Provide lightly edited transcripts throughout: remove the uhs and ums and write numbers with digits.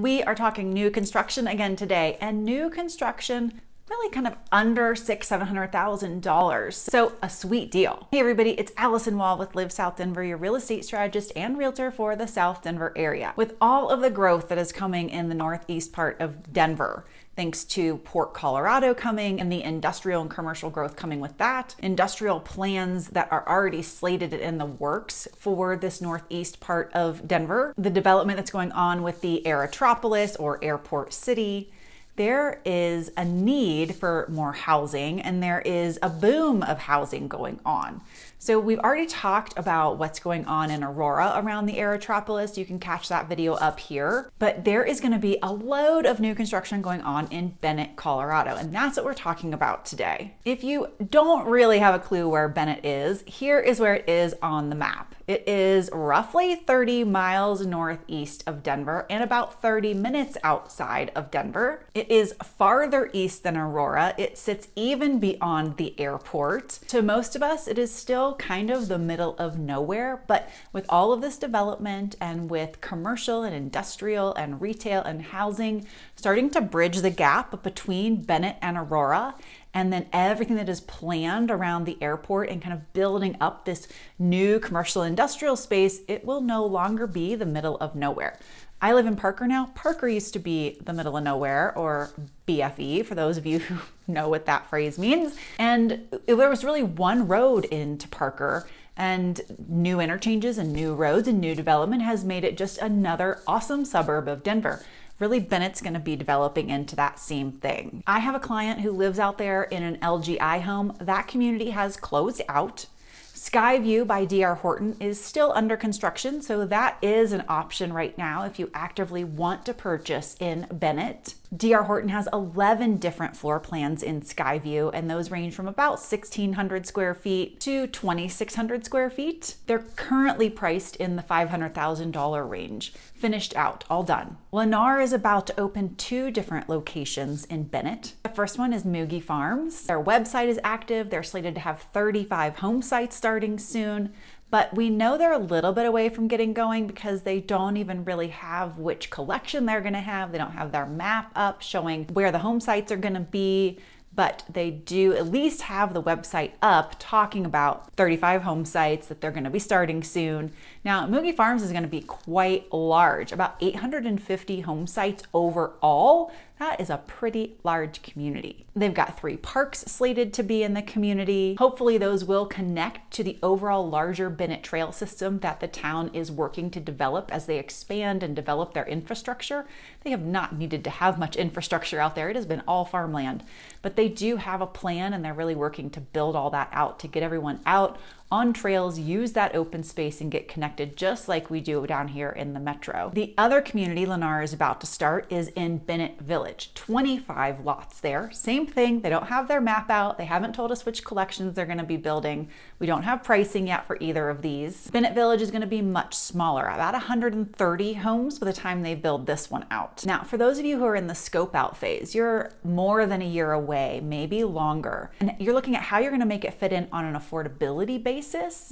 We are talking new construction again today, and new construction really kind of under $700,000. So a sweet deal. Hey everybody, it's Alyson with Live South Denver, your real estate strategist and realtor for the South Denver area. With all of the growth that is coming in the northeast part of Denver, thanks to Port Colorado coming and the industrial and commercial growth coming with that, industrial plans that are already slated in the works for this northeast part of Denver, the development that's going on with the Aerotropolis or Airport City, there is a need for more housing and there is a boom of housing going on. So we've already talked about what's going on in Aurora around the Aerotropolis. You can catch that video up here, but there is going to be a load of new construction going on in Bennett, Colorado, and that's what we're talking about today. If you don't really have a clue where Bennett is, here is where it is on the map. It is roughly 30 miles northeast of Denver and about 30 minutes outside of Denver. It is farther east than Aurora. It sits even beyond the airport. To most of us, it is still kind of the middle of nowhere, but with all of this development and with commercial and industrial and retail and housing starting to bridge the gap between Bennett and Aurora, and then everything that is planned around the airport and kind of building up this new commercial industrial space, it will no longer be the middle of nowhere. I live in Parker now. Parker used to be the middle of nowhere, or BFE, for those of you who know what that phrase means. And there was really one road into Parker, and new interchanges and new roads and new development has made it just another awesome suburb of Denver. Really, Bennett's going to be developing into that same thing. I have a client who lives out there in an LGI home. That community has closed out. Skyview by D.R. Horton is still under construction, so that is an option right now if you actively want to purchase in Bennett. D.R. Horton has 11 different floor plans in Skyview, and those range from about 1,600 square feet to 2,600 square feet. They're currently priced in the $500,000 range, finished out, all done. Lennar is about to open 2 different locations in Bennett. The first one is Mugi Farms. Their website is active. They're slated to have 35 home sites starting soon. But we know they're a little bit away from getting going because they don't even really have which collection they're going to have. They don't have their map up showing where the home sites are going to be, but they do at least have the website up talking about 35 home sites that they're going to be starting soon. Now, Mugi Farms is going to be quite large, about 850 home sites overall. That is a pretty large community. They've got 3 parks slated to be in the community. Hopefully those will connect to the overall larger Bennett trail system that the town is working to develop as they expand and develop their infrastructure. They have not needed to have much infrastructure out there. It has been all farmland, but they do have a plan and they're really working to build all that out to get everyone out on trails, use that open space and get connected just like we do down here in the metro. The other community Lennar is about to start is in Bennett Village. 25 lots there. Same thing, they don't have their map out. They haven't told us which collections they're gonna be building. We don't have pricing yet for either of these. Bennett Village is gonna be much smaller, about 130 homes by the time they build this one out. Now, for those of you who are in the scope out phase, you're more than a year away, maybe longer, and you're looking at how you're gonna make it fit in on an affordability basis,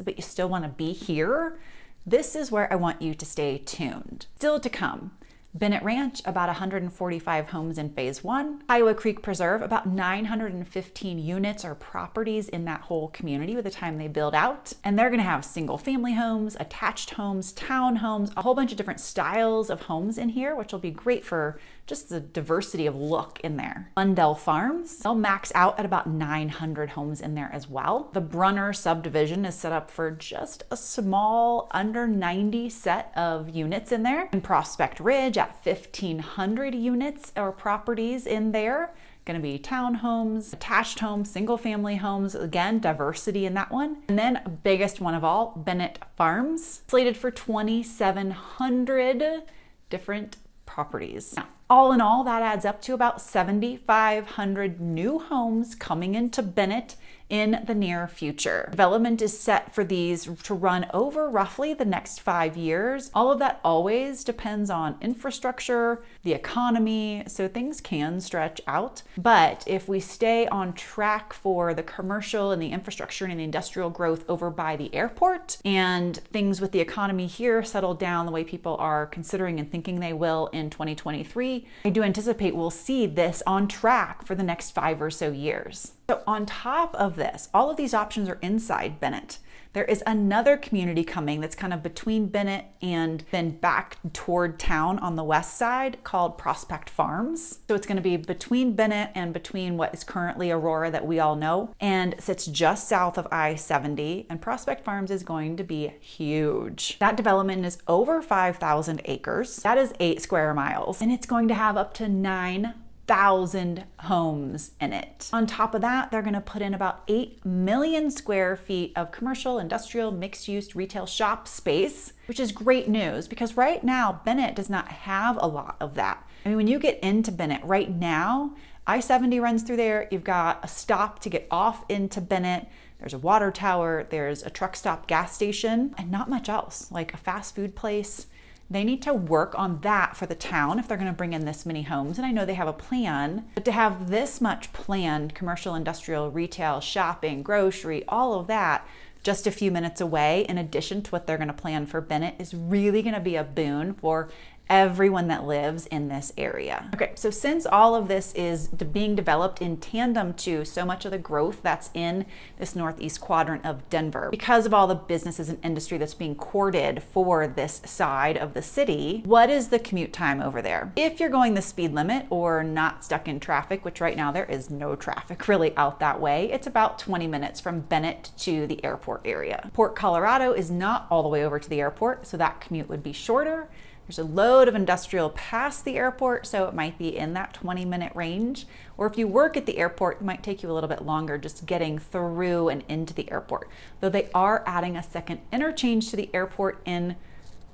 but you still want to be here, this is where I want you to stay tuned. Still to come, Bennett Ranch, about 145 homes in phase 1. Iowa Creek Preserve, about 915 units or properties in that whole community by the time they build out. And they're going to have single family homes, attached homes, townhomes, a whole bunch of different styles of homes in here, which will be great for just the diversity of look in there. Lundell Farms, they'll max out at about 900 homes in there as well. The Brunner subdivision is set up for just a small under 90 set of units in there. And Prospect Ridge at 1,500 units or properties in there. Going to be townhomes, attached homes, single family homes, again, diversity in that one. And then biggest one of all, Bennett Farms, slated for 2,700 different properties. Now, all in all, that adds up to about 7,500 new homes coming into Bennett in the near future. Development is set for these to run over roughly the next 5 years. All of that always depends on infrastructure, the economy, so things can stretch out. But if we stay on track for the commercial and the infrastructure and the industrial growth over by the airport, and things with the economy here settle down the way people are considering and thinking they will in 2023, I do anticipate we'll see this on track for the next 5 or so years. So on top of this, all of these options are inside Bennett. There is another community coming that's kind of between Bennett and then back toward town on the west side called Prospect Farms. So it's going to be between Bennett and between what is currently Aurora that we all know, and sits just south of I-70, and Prospect Farms is going to be huge. That development is over 5,000 acres. That is 8 square miles, and it's going to have up to 9,000 homes in it. On top of that, they're going to put in about 8 million square feet of commercial, industrial, mixed-use retail shop space, which is great news because right now Bennett does not have a lot of that. I mean, when you get into Bennett right now, I-70 runs through there. You've got a stop to get off into Bennett. There's a water tower, there's a truck stop gas station, and not much else, like a fast food place. They need to work on that for the town if they're going to bring in this many homes. And I know they have a plan, but to have this much planned commercial, industrial, retail, shopping, grocery, all of that just a few minutes away, in addition to what they're going to plan for Bennett, is really going to be a boon for everyone that lives in this area. Okay, so since all of this is being developed in tandem to so much of the growth that's in this northeast quadrant of Denver, because of all the businesses and industry that's being courted for this side of the city, what is the commute time over there? If you're going the speed limit or not stuck in traffic, which right now there is no traffic really out that way, it's about 20 minutes from Bennett to the airport area. Port Colorado is not all the way over to the airport, so that commute would be shorter. There's a load of industrial past the airport, so it might be in that 20-minute range. Or if you work at the airport, it might take you a little bit longer just getting through and into the airport. Though they are adding a second interchange to the airport in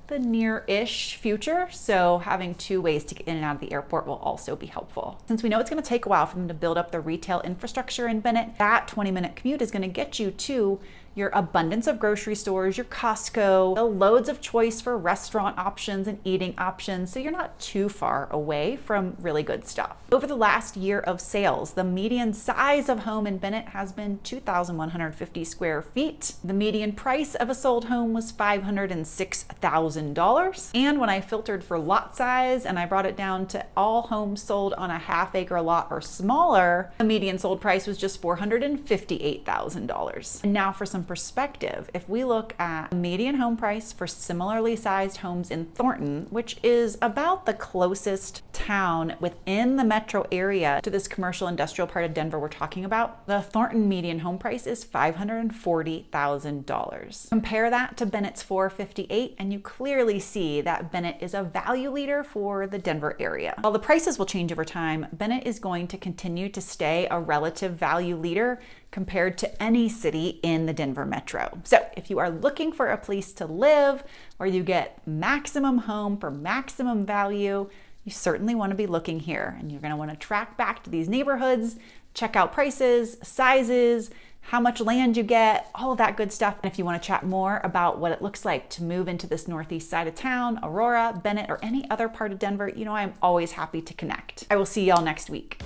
the near-ish future, so having 2 ways to get in and out of the airport will also be helpful. Since we know it's going to take a while for them to build up the retail infrastructure in Bennett, that 20-minute commute is going to get you to your abundance of grocery stores, your Costco, the loads of choice for restaurant options and eating options, so you're not too far away from really good stuff. Over the last year of sales, the median size of home in Bennett has been 2,150 square feet. The median price of a sold home was $506,000. And when I filtered for lot size and I brought it down to all homes sold on a half-acre lot or smaller, the median sold price was just $458,000. And now for some perspective, if we look at the median home price for similarly sized homes in Thornton, which is about the closest town within the metro area to this commercial industrial part of Denver we're talking about, the Thornton median home price is $540,000. Compare that to Bennett's $458,000 and you clearly see that Bennett is a value leader for the Denver area. While the prices will change over time, Bennett is going to continue to stay a relative value leader compared to any city in the Denver metro. So if you are looking for a place to live where you get maximum home for maximum value, you certainly want to be looking here. And you're going to want to track back to these neighborhoods, check out prices, sizes, how much land you get, all of that good stuff. And if you want to chat more about what it looks like to move into this northeast side of town, Aurora, Bennett, or any other part of Denver, you know I'm always happy to connect. I will see y'all next week.